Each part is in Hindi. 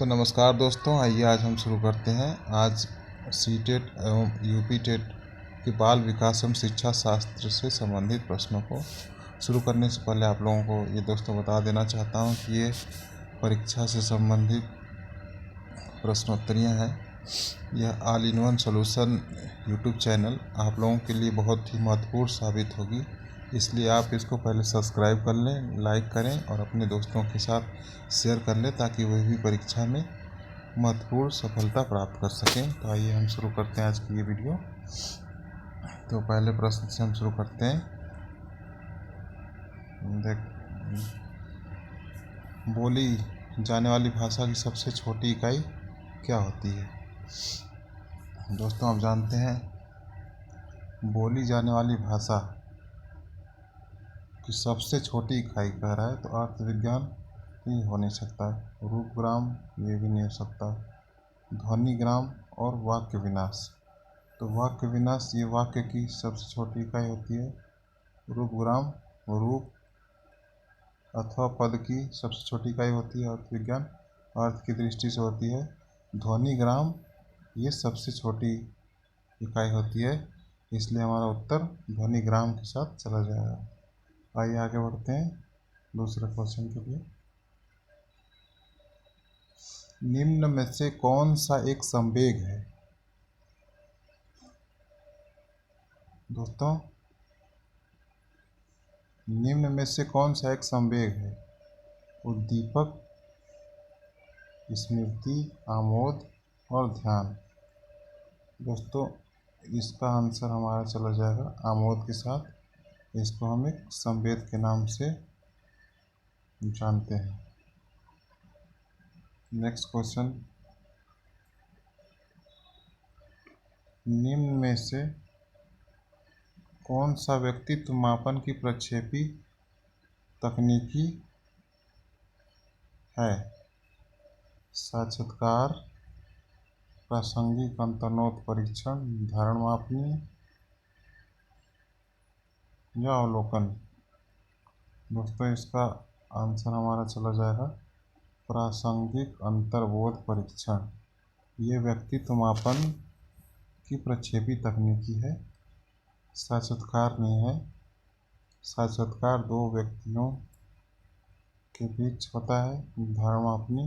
तो नमस्कार दोस्तों, आइए आज हम शुरू करते हैं। आज सीटेट एवं यूपी टेट के बाल विकास एवं शिक्षा शास्त्र से संबंधित प्रश्नों को शुरू करने से पहले आप लोगों को ये दोस्तों बता देना चाहता हूँ कि ये परीक्षा से संबंधित प्रश्नोत्तरियाँ हैं। यह all in one solution YouTube channel आप लोगों के लिए बहुत ही महत्वपूर्ण साबित होगी, इसलिए आप इसको पहले सब्सक्राइब कर लें, लाइक करें और अपने दोस्तों के साथ शेयर कर लें ताकि वह भी परीक्षा में महत्वपूर्ण सफलता प्राप्त कर सकें। तो आइए हम शुरू करते हैं आज की ये वीडियो। तो पहले प्रश्न से हम शुरू करते हैं। बोली जाने वाली भाषा की सबसे छोटी इकाई क्या होती है? दोस्तों, आप जानते हैं बोली जाने वाली भाषा कि सबसे छोटी इकाई कह रहा है तो अर्थविज्ञान ये हो नहीं सकता, रूपग्राम ये भी नहीं हो सकता, ध्वनिग्राम और वाक्य विनाश। तो वाक्य विनाश ये वाक्य की सबसे छोटी इकाई होती है। रूपग्राम रूप अथवा पद की सबसे छोटी इकाई होती है अर्थविज्ञान, अर्थ की दृष्टि से होती है। ध्वनिग्राम ये सबसे छोटी इकाई होती है, इसलिए हमारा उत्तर ध्वनिग्राम के साथ चला जाएगा। आइए आगे बढ़ते हैं दूसरे क्वेश्चन के लिए। निम्न में से कौन सा एक संवेग है? दोस्तों, निम्न में से कौन सा एक संवेग है? उद्दीपक, स्मृति, आमोद और ध्यान। दोस्तों, इसका आंसर हमारा चला जाएगा आमोद के साथ। इसको हम एक संवेग के नाम से जानते हैं। नेक्स्ट क्वेश्चन, निम्न में से कौन सा व्यक्तित्व मापन की प्रक्षेपी तकनीकी है? साक्षात्कार, प्रासंगिक अंतर्नोद परीक्षण, धारण मापनी या अवलोकन। दोस्तों, इसका आंसर हमारा चला जाएगा प्रासंगिक अंतर्बोध परीक्षण। ये व्यक्तित्व मापन की प्रक्षेपी तकनीकी है, साक्षात्कार नहीं है। साक्षात्कार दो व्यक्तियों के बीच होता है। धारण मापनी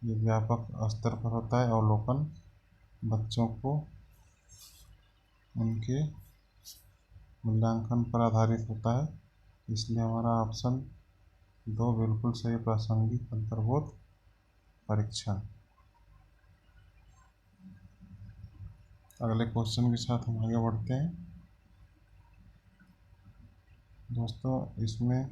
ये व्यापक स्तर पर होता है। अवलोकन बच्चों को उनके मूल्यांकन पर आधारित होता है, इसलिए हमारा ऑप्शन 2 बिल्कुल सही, प्रासंगिक अंतर्बोध परीक्षण। अगले क्वेश्चन के साथ हम आगे बढ़ते हैं। दोस्तों, इसमें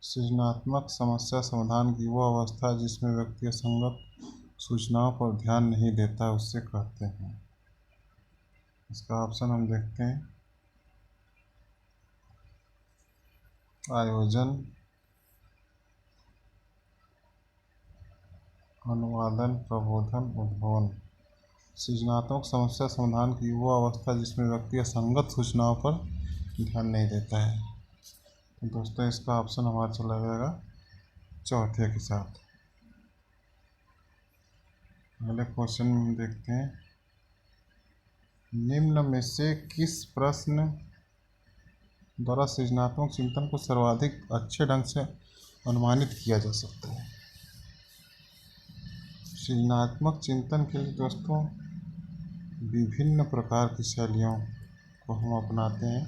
सृजनात्मक समस्या समाधान की वो अवस्था जिसमें व्यक्ति असंगत सूचनाओं पर ध्यान नहीं देता उससे कहते हैं। इसका ऑप्शन हम देखते हैं। आयोजन, अनुवादन, प्रबोधन, उद्भवन। सृजनात्मक समस्या समाधान की वो अवस्था जिसमें व्यक्ति असंगत सूचनाओं पर ध्यान नहीं देता है। तो दोस्तों, इसका ऑप्शन हमारा चला जाएगा चौथे के साथ। अगले क्वेश्चन में हम देखते हैं, निम्न में से किस प्रश्न द्वारा सृजनात्मक चिंतन को सर्वाधिक अच्छे ढंग से अनुमानित किया जा सकता है? सृजनात्मक चिंतन के लिए दोस्तों विभिन्न प्रकार की शैलियों को हम अपनाते हैं,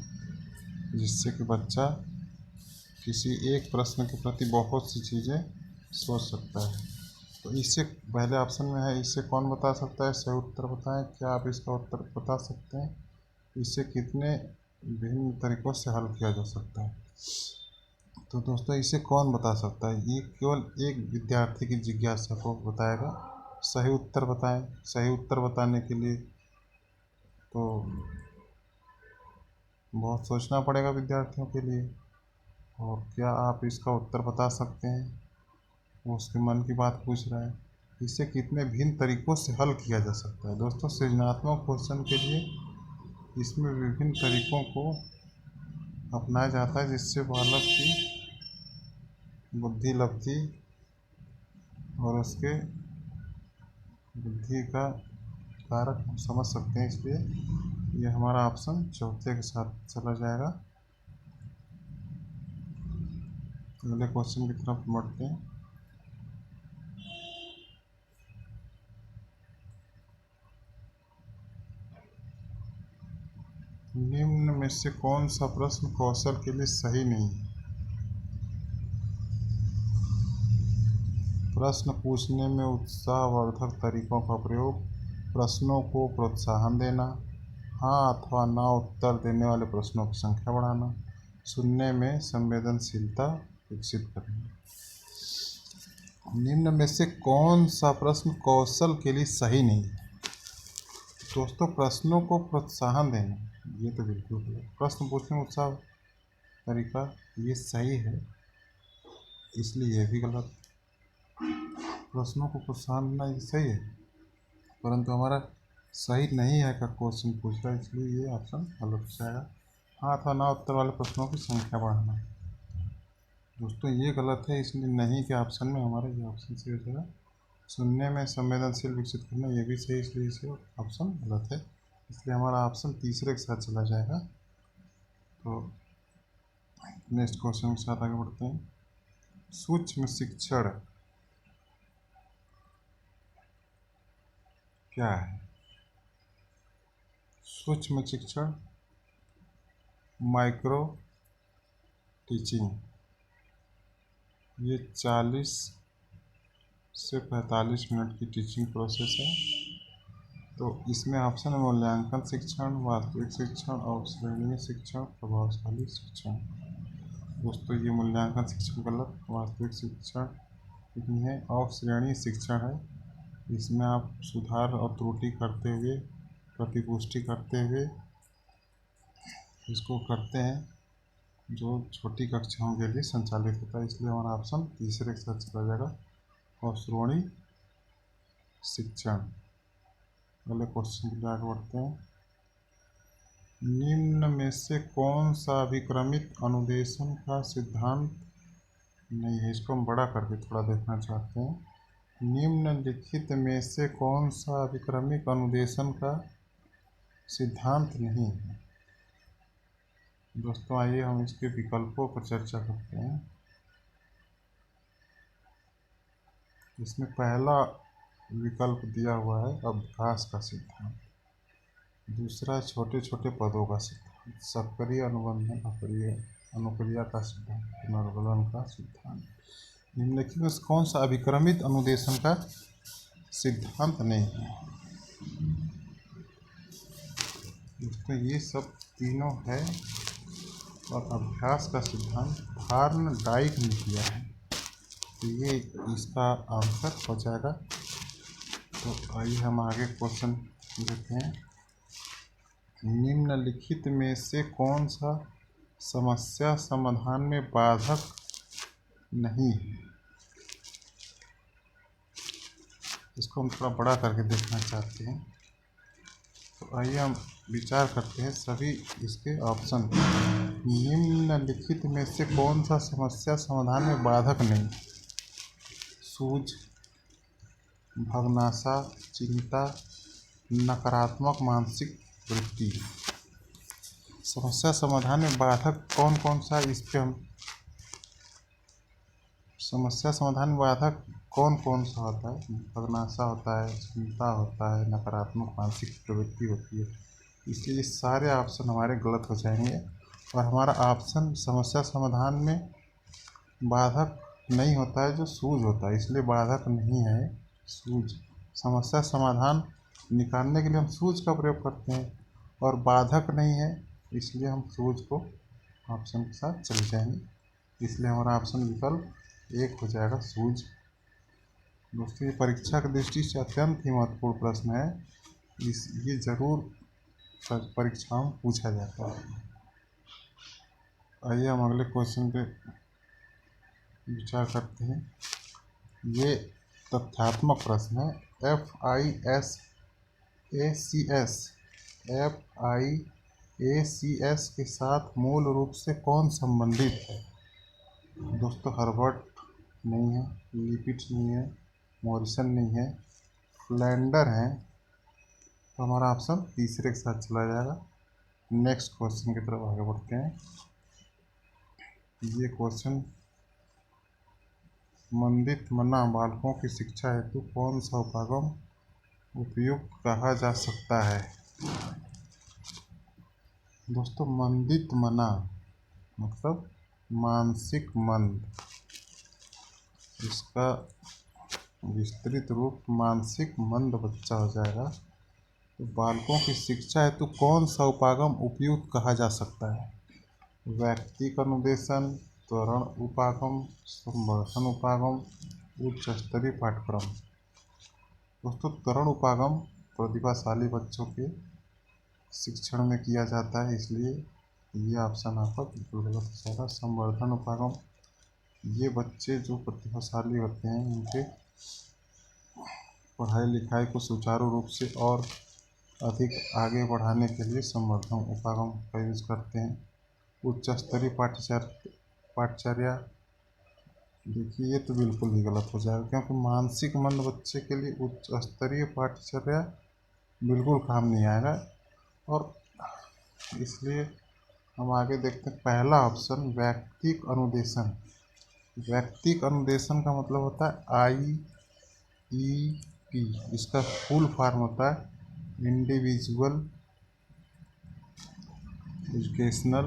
जिससे कि बच्चा किसी एक प्रश्न के प्रति बहुत सी चीज़ें सोच सकता है। तो इससे पहले ऑप्शन में है, इससे कौन बता सकता है? सही उत्तर बताएं। क्या आप इसका उत्तर बता सकते हैं? इसे कितने भिन्न तरीक़ों से हल किया जा सकता है? तो दोस्तों, इसे कौन बता सकता है? ये केवल एक विद्यार्थी की जिज्ञासा को बताएगा। सही उत्तर बताएं। सही उत्तर बताने के लिए तो बहुत सोचना पड़ेगा विद्यार्थियों के लिए। और क्या आप इसका उत्तर बता सकते हैं? वो उसके मन की बात पूछ रहा है। इसे कितने भिन्न तरीक़ों से हल किया जा सकता है? दोस्तों, सृजनात्मक क्वेश्चन के लिए इसमें विभिन्न तरीक़ों को अपनाया जाता है जिससे बालक की बुद्धि लब्धि और उसके बुद्धि का कारक हम समझ सकते हैं। इसलिए ये हमारा ऑप्शन चौथे के साथ चला जाएगा। अगले क्वेश्चन की तरफ बढ़ते हैं। निम्न में से कौन सा प्रश्न कौशल के लिए सही नहीं है? प्रश्न पूछने में उत्साहवर्धक तरीकों का प्रयोग, प्रश्नों को प्रोत्साहन देना, हाँ अथवा ना उत्तर देने वाले प्रश्नों की संख्या बढ़ाना, सुनने में संवेदनशीलता विकसित करना। निम्न में से कौन सा प्रश्न कौशल के लिए सही नहीं है? दोस्तों, प्रश्नों को प्रोत्साहन देना ये तो बिल्कुल है। प्रश्न पूछने में उत्साह तरीका ये सही है, इसलिए ये भी गलत। प्रश्नों को प्रोत्साहन देना ये सही है, परंतु हमारा सही नहीं है का क्वेश्चन पूछ रहा है, इसलिए ये ऑप्शन गलत हो जाएगा। हाँ अथवा ना उत्तर वाले प्रश्नों की संख्या बढ़ाना, दोस्तों ये गलत है, इसलिए नहीं के ऑप्शन में हमारा ये ऑप्शन सही हो जाएगा। सुनने में संवेदनशील विकसित करना ये भी सही, इसलिए इसे ऑप्शन गलत है, इसलिए हमारा ऑप्शन तीसरे के साथ चला जाएगा। तो नेक्स्ट क्वेश्चन के साथ आगे बढ़ते हैं। सूक्ष्म शिक्षण क्या है? सूक्ष्म शिक्षण माइक्रो टीचिंग ये 40 से 45 मिनट की टीचिंग प्रोसेस है। तो इसमें ऑप्शन है मूल्यांकन शिक्षण, वास्तविक शिक्षण, अवश्रेणीय शिक्षण, प्रभावशाली शिक्षण। दोस्तों ये मूल्यांकन शिक्षण गलत, वास्तविक शिक्षण नहीं है, अवश्रेणीय शिक्षण है। इसमें आप सुधार और त्रुटि करते हुए, प्रतिपुष्टि करते हुए इसको करते हैं, जो छोटी कक्षाओं के लिए संचालित होता है, इसलिए हमारा ऑप्शन तीसरे के साथ चला जाएगा, अवश्रेणी शिक्षण। अगले क्वेश्चन की आगे बढ़ते हैं। निम्न में से कौन सा अभिक्रमित अनुदेशन का सिद्धांत नहीं है? इसको हम बड़ा करके थोड़ा देखना चाहते हैं। निम्नलिखित में से कौन सा अभिक्रमिक अनुदेशन का सिद्धांत नहीं है? दोस्तों आइए हम इसके विकल्पों पर चर्चा करते हैं। इसमें पहला विकल्प दिया हुआ है अभ्यास का सिद्धांत, दूसरा छोटे छोटे पदों का सिद्धांत, सक्रिय अनुबंधन अक्रिय अनुक्रिया का सिद्धांत, पुनर्गलन का सिद्धांत। निम्नलिखित में कौन सा अभिक्रमित अनुदेशन का सिद्धांत नहीं है? दोस्तों ये सब तीनों है, और अभ्यास का सिद्धांत हार्न डाइक ने किया है, तो ये इसका आंसर हो जाएगा। तो आइए हम आगे क्वेश्चन देखते हैं। निम्नलिखित में से कौन सा समस्या समाधान में बाधक नहीं है? इसको हम थोड़ा बड़ा करके देखना चाहते हैं। तो आइए हम विचार करते हैं सभी इसके ऑप्शन। निम्नलिखित में से कौन सा समस्या समाधान में बाधक नहीं? सूझ, भग्नाशा, चिंता, नकारात्मक मानसिक वृत्ति। समस्या समाधान में बाधक कौन कौन सा, इस पे हम समस्या समाधान में बाधक कौन कौन सा होता है? भग्नाशा होता है, चिंता होता है, नकारात्मक मानसिक प्रवृत्ति होती है, इसलिए ये सारे ऑप्शन हमारे गलत हो जाएंगे, और हमारा ऑप्शन समस्या समाधान में बाधक नहीं होता है, जो सूझ होता है, इसलिए बाधक नहीं है सूझ। समस्या समाधान निकालने के लिए हम सूझ का प्रयोग करते हैं, और बाधक नहीं है, इसलिए हम सूझ को ऑप्शन के साथ चले जाएंगे, इसलिए हमारा ऑप्शन विकल्प 1 हो जाएगा, सूझ। दोस्तों ये परीक्षा की दृष्टि से अत्यंत ही महत्वपूर्ण प्रश्न है, ये जरूर परीक्षाओं में पूछा जाता है। आइए हम अगले क्वेश्चन पे विचार करते हैं। ये तथ्यात्मक प्रश्न है। FISACS ACS के साथ मूल रूप से कौन संबंधित है? दोस्तों हर्बर्ट नहीं है, लिपिड नहीं है, मॉरिसन नहीं है, फ्लैंडर है। तो हमारा ऑप्शन तीसरे के साथ चला जाएगा। नेक्स्ट क्वेश्चन की तरफ आगे बढ़ते हैं। ये क्वेश्चन, मंदित मना बालकों की शिक्षा हेतु कौन सा उपागम उपयुक्त कहा जा सकता है? दोस्तों मंदित मना मतलब मानसिक मंद, इसका विस्तृत रूप मानसिक मंद बच्चा हो जाएगा। तो बालकों की शिक्षा हेतु कौन सा उपागम उपयुक्त कहा जा सकता है? व्यक्तिक अनुदेशन, त्वरण उपागम, संवर्धन उपागम, उच्च स्तरीय पाठ्यक्रम। दोस्तों त्वरण उपागम प्रतिभाशाली बच्चों के शिक्षण में किया जाता है, इसलिए ये ऑप्शन आपका बिल्कुल गलत हो जाएगा। संवर्धन उपागम, ये बच्चे जो प्रतिभाशाली होते हैं उनके पढ़ाई लिखाई को सुचारू रूप से और अधिक आगे बढ़ाने के लिए संवर्धन उपागम का यूज करते हैं। उच्च स्तरीय पाठचर्या, देखिए ये तो बिल्कुल ही गलत हो जाएगा, क्योंकि मानसिक मंद बच्चे के लिए उच्च स्तरीय पाठचर्या बिल्कुल काम नहीं आएगा। और इसलिए हम आगे देखते हैं पहला ऑप्शन व्यक्तिक अनुदेशन। व्यक्तिक अनुदेशन का मतलब होता है IEP, इसका फुल फॉर्म होता है individual educational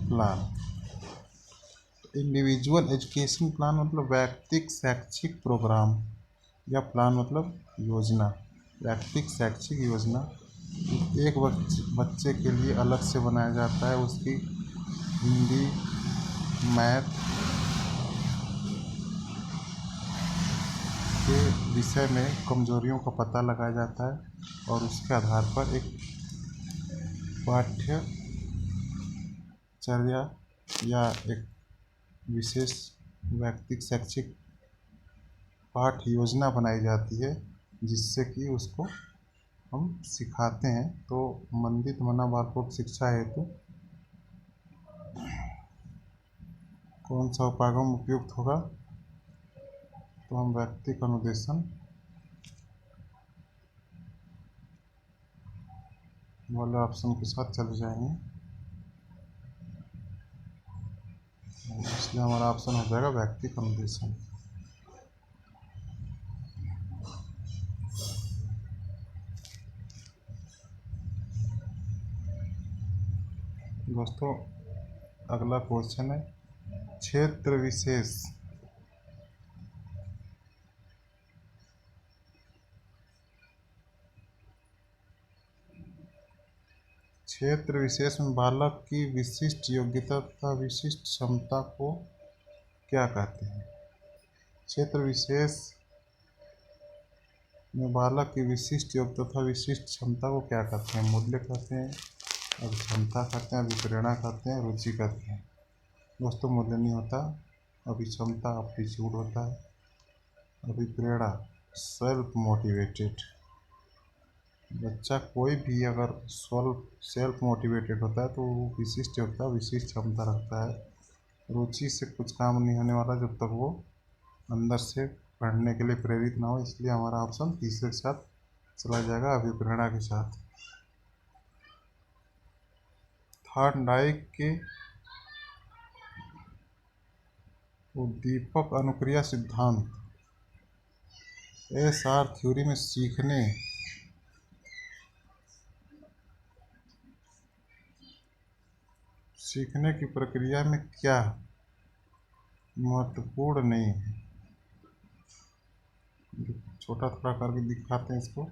plan. Individual education plan मतलब व्यक्तिक शैक्षिक प्रोग्राम या प्लान मतलब योजना। व्यक्तिक शैक्षिक योजना एक बच्चे के लिए अलग से बनाया जाता है। उसकी हिंदी, मैथ के विषय में कमजोरियों का पता लगाया जाता है और उसके आधार पर एक पाठ्यचर्या या एक विशेष व्यक्तिक शैक्षिक पाठ योजना बनाई जाती है, जिससे कि उसको हम सिखाते हैं। तो मंदित मना बालकों की शिक्षा हेतु कौन सा उपागम उपयुक्त होगा? तो हम व्यक्तिक अनुदेशन वाले ऑप्शन के साथ चले जाएंगे, इसलिए हमारा ऑप्शन हो जाएगा व्यक्तिक अनुदेशन। दोस्तों अगला क्वेश्चन है क्षेत्र विशेष। क्षेत्र विशेष में बालक की विशिष्ट योग्यता तथा विशिष्ट क्षमता को क्या कहते हैं? क्षेत्र विशेष में बालक की विशिष्ट योग्यता तथा विशिष्ट क्षमता को क्या कहते हैं? मूल्य कहते हैं, अभिक्षमता कहते हैं, अभिप्रेरणा कहते हैं, रुचि कहते हैं। दोस्तों मूल्य नहीं होता, अभिक्षमता एप्टीट्यूड होता है, अभिप्रेरणा सेल्फ मोटिवेटेड। बच्चा कोई भी अगर सेल्फ मोटिवेटेड होता है तो वो विशिष्ट होता है, विशिष्ट क्षमता रखता है। रुचि से कुछ काम नहीं होने वाला जब तक वो अंदर से पढ़ने के लिए प्रेरित ना हो, इसलिए हमारा ऑप्शन तीसरे के साथ चला जाएगा, अभिप्रेरणा के साथ। थॉर्नडाइक के उद्दीपक अनुक्रिया सिद्धांत SR थ्योरी में सीखने की प्रक्रिया में क्या महत्वपूर्ण नहीं है? छोटा थोड़ा करके दिखाते हैं इसको।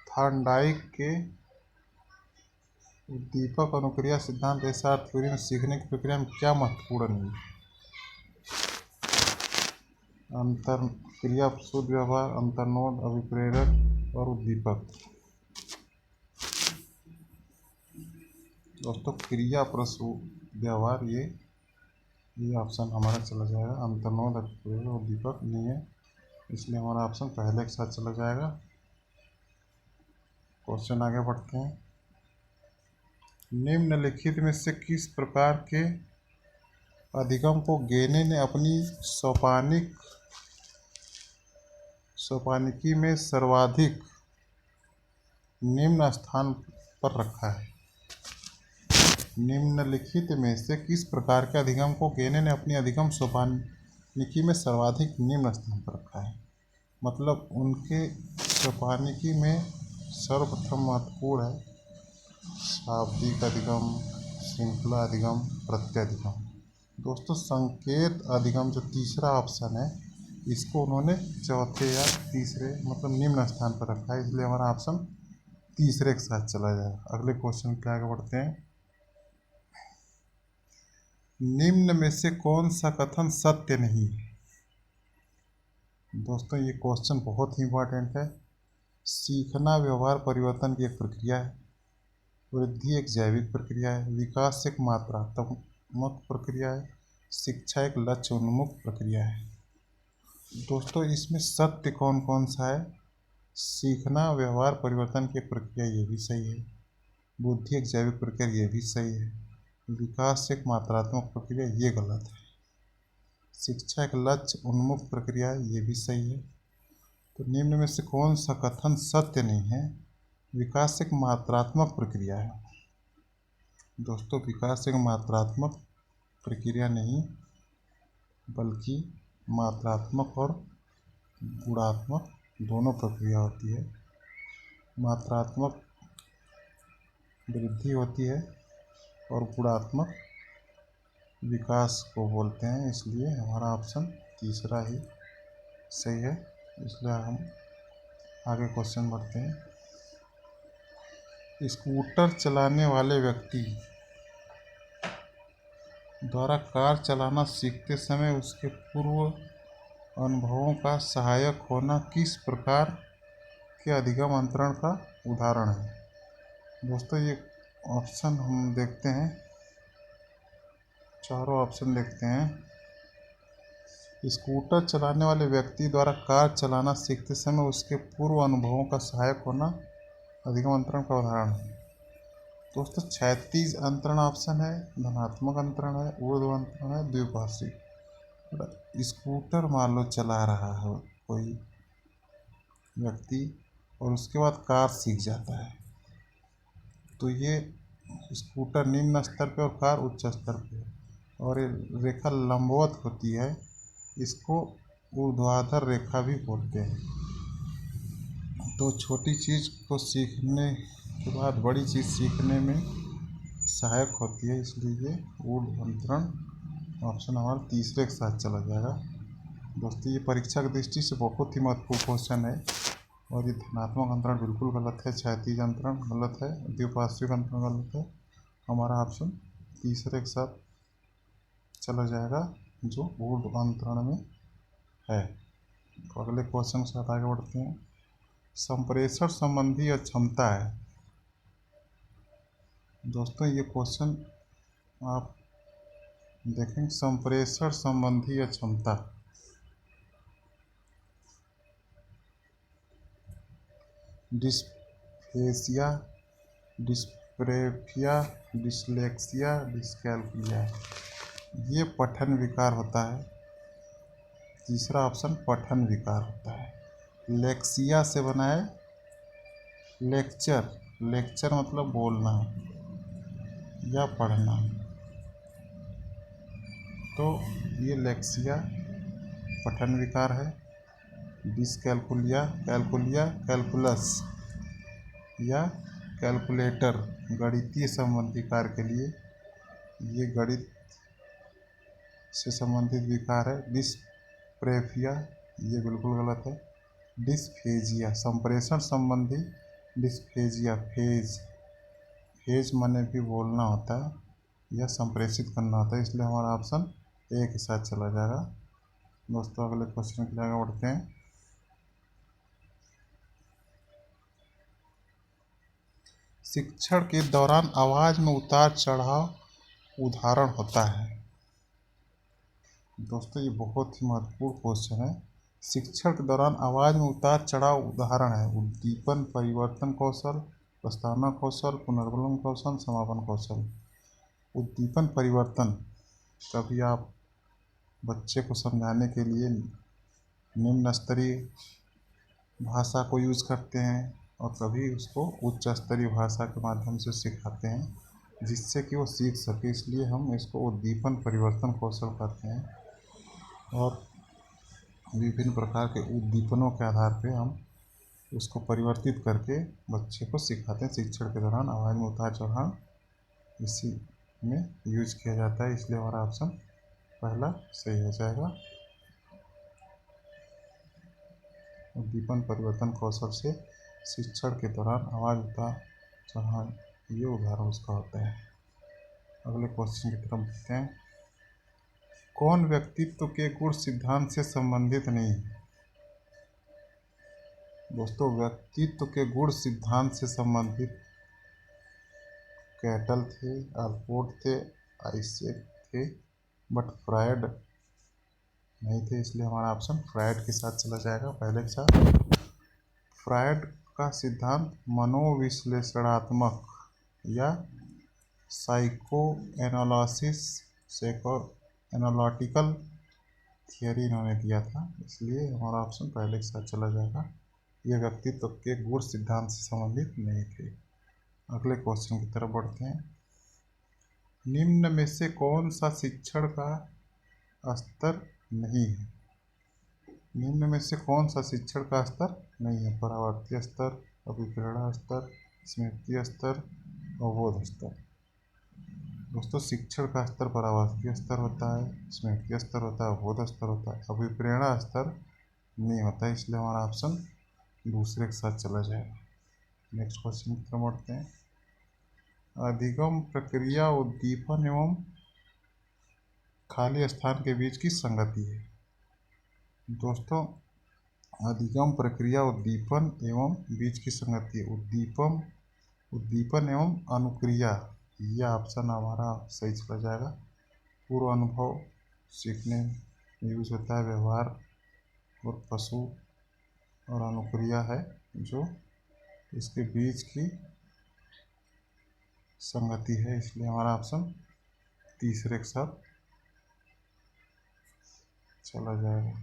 थॉर्नडाइक के उद्दीपक अनुक्रिया सिद्धांत SR थ्योरी में सीखने की प्रक्रिया में क्या महत्वपूर्ण नहीं है? अंतर क्रिया प्रसूत व्यवहार, अंतर्नोद, अभिप्रेरक और उद्दीपक। दोस्तों क्रिया प्रसूत व्यवहार ये ऑप्शन हमारा चला जाएगा। अंतर्नोद, अभिप्रेरक, उद्दीपक नहीं है, इसलिए हमारा ऑप्शन पहले के साथ चला जाएगा। क्वेश्चन आगे बढ़ते हैं। निम्नलिखित में से किस प्रकार के अधिगम को गेने ने अपनी सोपानिकी में सर्वाधिक निम्न स्थान पर रखा है? निम्नलिखित में से किस प्रकार के अधिगम को गेने ने अपनी अधिगम सोपानिकी में सर्वाधिक निम्न स्थान पर रखा है? मतलब उनके सोपानिकी में सर्वप्रथम महत्वपूर्ण है शाब्दिक अधिगम, श्रृंखला अधिगम, प्रत्यय अधिगम। दोस्तों संकेत अधिगम जो तीसरा ऑप्शन है इसको उन्होंने चौथे या तीसरे मतलब निम्न स्थान पर रखा है, इसलिए हमारा ऑप्शन तीसरे के साथ चला जाएगा। अगले क्वेश्चन पे आगे बढ़ते हैं। निम्न में से कौन सा कथन सत्य नहीं है? दोस्तों ये क्वेश्चन बहुत ही इंपॉर्टेंट है। सीखना व्यवहार परिवर्तन की एक प्रक्रिया है, वृद्धि एक जैविक प्रक्रिया है, विकास एक मात्रात्मक प्रक्रिया है, शिक्षा एक लक्ष्य उन्मुख प्रक्रिया है। दोस्तों इसमें सत्य कौन कौन सा है? सीखना व्यवहार परिवर्तन की प्रक्रिया ये भी सही है, बुद्धि एक जैविक प्रक्रिया ये भी सही है, विकास एक मात्रात्मक प्रक्रिया ये गलत है, शिक्षा एक लक्ष्य उन्मुख प्रक्रिया ये भी सही है। तो निम्न में से कौन सा कथन सत्य नहीं है? विकास एक मात्रात्मक प्रक्रिया है। दोस्तों विकास एक मात्रात्मक प्रक्रिया नहीं बल्कि मात्रात्मक और गुणात्मक दोनों प्रक्रिया होती है। मात्रात्मक वृद्धि होती है और गुणात्मक विकास को बोलते हैं, इसलिए हमारा ऑप्शन तीसरा ही सही है। इसलिए हम आगे क्वेश्चन बढ़ते हैं। स्कूटर चलाने वाले व्यक्ति द्वारा कार चलाना सीखते समय उसके पूर्व अनुभवों का सहायक होना किस प्रकार के अधिगम अंतरण का उदाहरण है? दोस्तों ये ऑप्शन हम देखते हैं, चारों ऑप्शन देखते हैं। स्कूटर चलाने वाले व्यक्ति द्वारा कार चलाना सीखते समय उसके पूर्व अनुभवों का सहायक होना अधिगम अंतरण का उदाहरण है। दोस्तों क्षैतिज अंतरण ऑप्शन है, धनात्मक अंतरण है, ऊर्ध्व अंतरण है, द्विपार्श्विक। स्कूटर मान लो चला रहा है कोई व्यक्ति और उसके बाद कार सीख जाता है, तो ये स्कूटर निम्न स्तर पे और कार उच्च स्तर पे, और ये रेखा लंबवत होती है, इसको ऊर्ध्वाधर रेखा भी बोलते हैं। तो छोटी चीज़ को सीखने के बाद बड़ी चीज़ सीखने में सहायक होती है, इसलिए ये ऊर्ध्व अंतरण ऑप्शन हमारा तीसरे के साथ चला जाएगा। दोस्तों ये परीक्षा की दृष्टि से बहुत ही महत्वपूर्ण क्वेश्चन है, और ये धनात्मक अंतरण बिल्कुल गलत है, क्षैतिज अंतरण गलत है, द्विपार्श्विक अंतरण गलत है। हमारा ऑप्शन तीसरे के साथ चला जाएगा जो ऊर्ध्व अंतरण में है। तो अगले क्वेश्चन के साथ आगे बढ़ते हैं। संप्रेषण संबंधी अक्षमता है। दोस्तों ये क्वेश्चन आप देखें, संप्रेषण संबंधी अक्षमता डिस्फेसिया, डिस्प्रेफिया, डिसलेक्सिया, डिस्कैल्कुलिया, ये पठन विकार होता है। तीसरा ऑप्शन पठन विकार होता है। लेक्सिया से बना है लेक्चर, लेक्चर मतलब बोलना या पढ़ना, तो ये लेक्सिया पठन विकार है। डिसकैल्कुलिया, कैलकुलिया, कैलकुलस या कैलकुलेटर गणितीय संबंधी कार्य के लिए, ये गणित से संबंधित विकार है। डिस्प्रेफिया ये बिल्कुल गलत है। डिस्फेजिया संप्रेषण संबंधी डिस्फेजिया, फेज माने भी बोलना होता है या संप्रेषित करना होता है, इसलिए हमारा ऑप्शन ए के साथ चला जाएगा। दोस्तों अगले क्वेश्चन के लिए आगे बढ़ते हैं। शिक्षण के दौरान आवाज़ में उतार चढ़ाव उदाहरण होता है। दोस्तों ये बहुत ही महत्वपूर्ण क्वेश्चन है। शिक्षण के दौरान आवाज़ में उतार चढ़ाव उदाहरण है उद्दीपन, परिवर्तन कौशल, प्रस्तावना कौशल, पुनर्वलन कौशल, समापन कौशल। उद्दीपन परिवर्तन, कभी आप बच्चे को समझाने के लिए निम्न स्तरीय भाषा को यूज़ करते हैं और कभी उसको उच्च स्तरीय भाषा के माध्यम से सिखाते हैं जिससे कि वो सीख सके, इसलिए हम इसको उद्दीपन परिवर्तन कौशल कहते हैं। और विभिन्न प्रकार के उद्दीपनों के आधार पे हम उसको परिवर्तित करके बच्चे को सिखाते हैं। शिक्षण के दौरान आवाज़ में उतार चढ़ाव इसी में यूज किया जाता है, इसलिए हमारा ऑप्शन पहला सही हो जाएगा। उद्दीपन परिवर्तन कौशल से शिक्षण के दौरान आवाज़ उतार चढ़ाव, ये उदाहरण उसका होता है। अगले क्वेश्चन की तरफ बढ़ते हैं। कौन व्यक्तित्व के गुण सिद्धांत से संबंधित नहीं है? दोस्तों, व्यक्तित्व के गुण सिद्धांत से संबंधित कैटल थे, अल्पोर्ट थे, आइसेक थे, बट फ्रायड नहीं थे, इसलिए हमारा ऑप्शन फ्रायड के साथ चला जाएगा। पहले के साथ फ्रायड का सिद्धांत मनोविश्लेषणात्मक या साइको एनालिटिकल थियरी इन्होंने दिया था, इसलिए हमारा ऑप्शन पहले के साथ चला जाएगा। ये व्यक्तित्व के गुण सिद्धांत से संबंधित नहीं थे। अगले क्वेश्चन की तरफ बढ़ते हैं। निम्न में से कौन सा शिक्षण का स्तर नहीं है? निम्न में से कौन सा शिक्षण का स्तर नहीं है? परावर्ती स्तर, अभिप्रेरणा स्तर, स्मृति स्तर और बोध स्तर। दोस्तों, शिक्षण का स्तर परावर्ती स्तर होता है, स्मृति स्तर होता है, बोध स्तर होता है, अभिप्रेरणा स्तर नहीं होता है, इसलिए हमारा ऑप्शन दूसरे के साथ चला जाएगा। नेक्स्ट क्वेश्चन की तरफ बढ़ते हैं। अधिगम प्रक्रिया उद्दीपन एवं खाली स्थान के बीच की संगति है। दोस्तों, अधिगम प्रक्रिया उद्दीपन एवं बीच की संगति, उद्दीपन एवं अनुक्रिया, यह ऑप्शन हमारा सही चला जाएगा। पूर्व अनुभव सीखने में यूज होता है, व्यवहार और पशु और अनुक्रिया है जो इसके बीच की संगति है, इसलिए हमारा ऑप्शन तीसरे के साथ चला जाएगा।